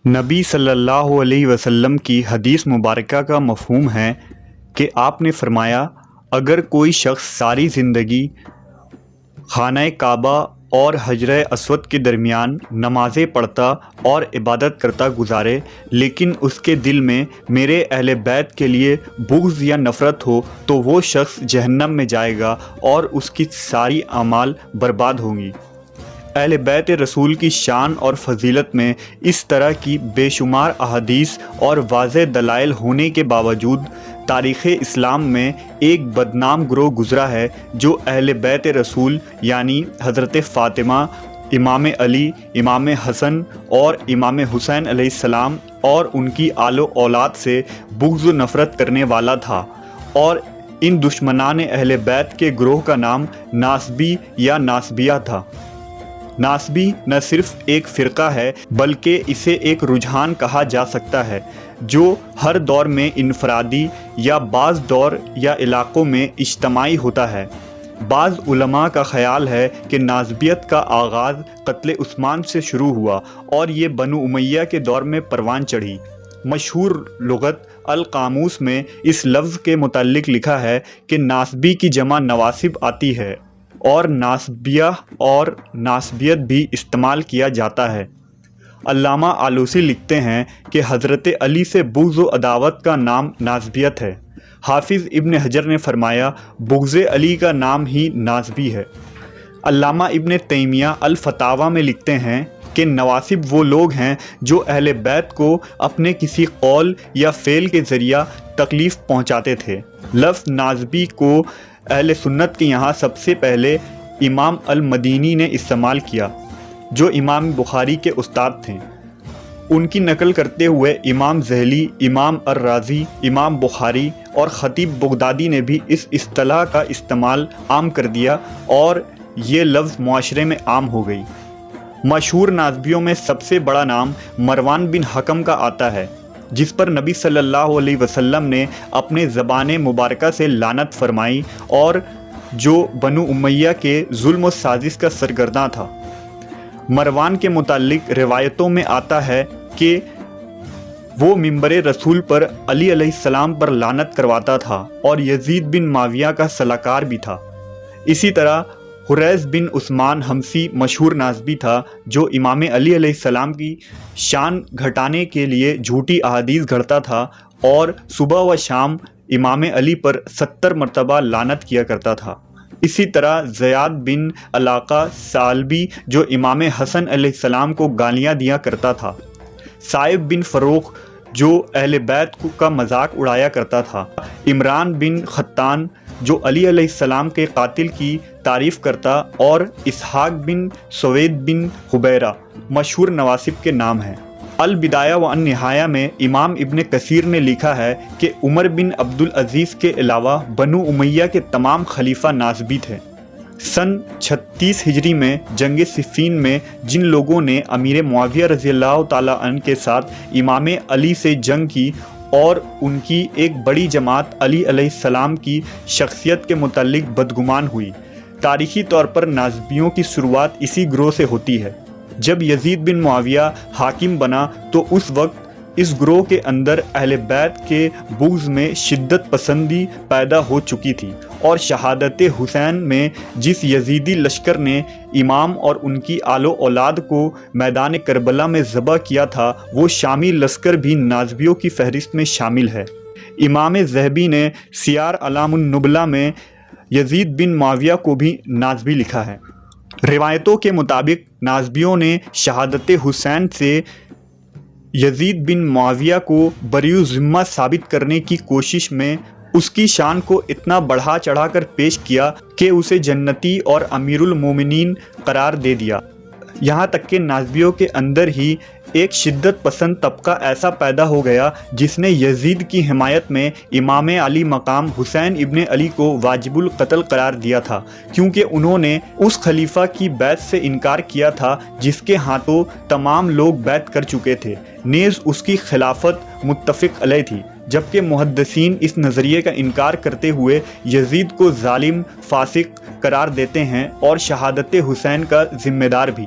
نبی صلی اللہ علیہ وسلم کی حدیث مبارکہ کا مفہوم ہے کہ آپ نے فرمایا، اگر کوئی شخص ساری زندگی خانہ کعبہ اور حجر اسود کے درمیان نمازیں پڑھتا اور عبادت کرتا گزارے، لیکن اس کے دل میں میرے اہل بیت کے لیے بغض یا نفرت ہو تو وہ شخص جہنم میں جائے گا اور اس کی ساری اعمال برباد ہوں گی۔ اہل بیت رسول کی شان اور فضیلت میں اس طرح کی بے شمار احادیث اور واضح دلائل ہونے کے باوجود تاریخ اسلام میں ایک بدنام گروہ گزرا ہے جو اہل بیت رسول یعنی حضرت فاطمہ، امام علی، امام حسن اور امام حسین علیہ السلام اور ان کی آل و اولاد سے بغض و نفرت کرنے والا تھا، اور ان دشمنان اہل بیت کے گروہ کا نام ناصبی یا ناصبیہ تھا۔ ناصبی نہ صرف ایک فرقہ ہے بلکہ اسے ایک رجحان کہا جا سکتا ہے جو ہر دور میں انفرادی یا بعض دور یا علاقوں میں اجتماعی ہوتا ہے۔ بعض علماء کا خیال ہے کہ ناصبیت کا آغاز قتل عثمان سے شروع ہوا اور یہ بنو امیہ کے دور میں پروان چڑھی۔ مشہور لغت القاموس میں اس لفظ کے متعلق لکھا ہے کہ ناصبی کی جمع نواصب آتی ہے اور ناصبیہ اور ناصبیت بھی استعمال کیا جاتا ہے۔ علامہ آلوسی لکھتے ہیں کہ حضرت علی سے بغض و عداوت کا نام ناصبیت ہے۔ حافظ ابن حجر نے فرمایا، بغض علی کا نام ہی ناصبی ہے۔ علامہ ابن تیمیہ الفتاویٰ میں لکھتے ہیں کہ نواصب وہ لوگ ہیں جو اہل بیت کو اپنے کسی قول یا فعل کے ذریعہ تکلیف پہنچاتے تھے۔ لفظ ناصبی کو اہل سنت کے یہاں سب سے پہلے امام المدینی نے استعمال کیا، جو امام بخاری کے استاد تھے۔ ان کی نقل کرتے ہوئے امام ذہلی، امام الرازی، امام بخاری اور خطیب بغدادی نے بھی اس اصطلاح کا استعمال عام کر دیا اور یہ لفظ معاشرے میں عام ہو گئی۔ مشہور ناصبیوں میں سب سے بڑا نام مروان بن حکم کا آتا ہے، جس پر نبی صلی اللہ علیہ وسلم نے اپنے زبان مبارکہ سے لعنت فرمائی اور جو بنو امیہ کے ظلم و سازش کا سرگرداں تھا۔ مروان کے متعلق روایتوں میں آتا ہے کہ وہ منبر رسول پر علی علیہ السلام پر لعنت کرواتا تھا اور یزید بن معاویہ کا سلاکار بھی تھا۔ اسی طرح حریث بن عثمان حمصی مشہور ناصبی تھا جو امام علی علیہ السلام کی شان گھٹانے کے لیے جھوٹی احادیث گھڑتا تھا اور صبح و شام امام علی پر 70 مرتبہ لعنت کیا کرتا تھا۔ اسی طرح زیاد بن علاقہ ثعلبی جو امام حسن علیہ السلام کو گالیاں دیا کرتا تھا۔ صائب بن فروخ جو اہل بیت کا مذاق اڑایا کرتا تھا۔ عمران بن خطان جو علی علیہ السلام کے قاتل کی تعریف کرتا، اور اسحاق بن سوید بن حبیرہ مشہور نواصب کے نام ہیں۔ البدایہ و النہایہ میں امام ابن کثیر نے لکھا ہے کہ عمر بن عبد العزیز کے علاوہ بنو امیہ کے تمام خلیفہ ناصبی تھے۔ سن 36 ہجری میں جنگ صفین میں جن لوگوں نے امیر معاویہ رضی اللہ تعالیٰ عنہ کے ساتھ امام علی سے جنگ کی اور ان کی ایک بڑی جماعت علی علیہ السلام کی شخصیت کے متعلق بدگمان ہوئی۔ تاریخی طور پر ناصبیوں کی شروعات اسی گروہ سے ہوتی ہے۔ جب یزید بن معاویہ حاکم بنا تو اس وقت اس گروہ کے اندر اہل بیت کے بغض میں شدت پسندی پیدا ہو چکی تھی، اور شہادت حسین میں جس یزیدی لشکر نے امام اور ان کی آل و اولاد کو میدان کربلا میں ذبح کیا تھا، وہ شامی لشکر بھی ناصبیوں کی فہرست میں شامل ہے۔ امام ذہبی نے سیار اعلام النبلہ میں یزید بن معاویہ کو بھی ناصبی لکھا ہے۔ روایتوں کے مطابق ناصبیوں نے شہادت حسین سے یزید بن معاویہ کو بریء ذمہ ثابت کرنے کی کوشش میں اس کی شان کو اتنا بڑھا چڑھا کر پیش کیا کہ اسے جنتی اور امیر المومنین قرار دے دیا۔ یہاں تک کہ ناصبیوں کے اندر ہی ایک شدت پسند طبقہ ایسا پیدا ہو گیا جس نے یزید کی حمایت میں امام علی مقام حسین ابن علی کو واجب القتل قرار دیا تھا، کیونکہ انہوں نے اس خلیفہ کی بیعت سے انکار کیا تھا جس کے ہاتھوں تمام لوگ بیعت کر چکے تھے، نیز اس کی خلافت متفق علیہ تھی۔ جبکہ محدثین اس نظریے کا انکار کرتے ہوئے یزید کو ظالم، فاسق قرار دیتے ہیں اور شہادت حسین کا ذمہ دار بھی۔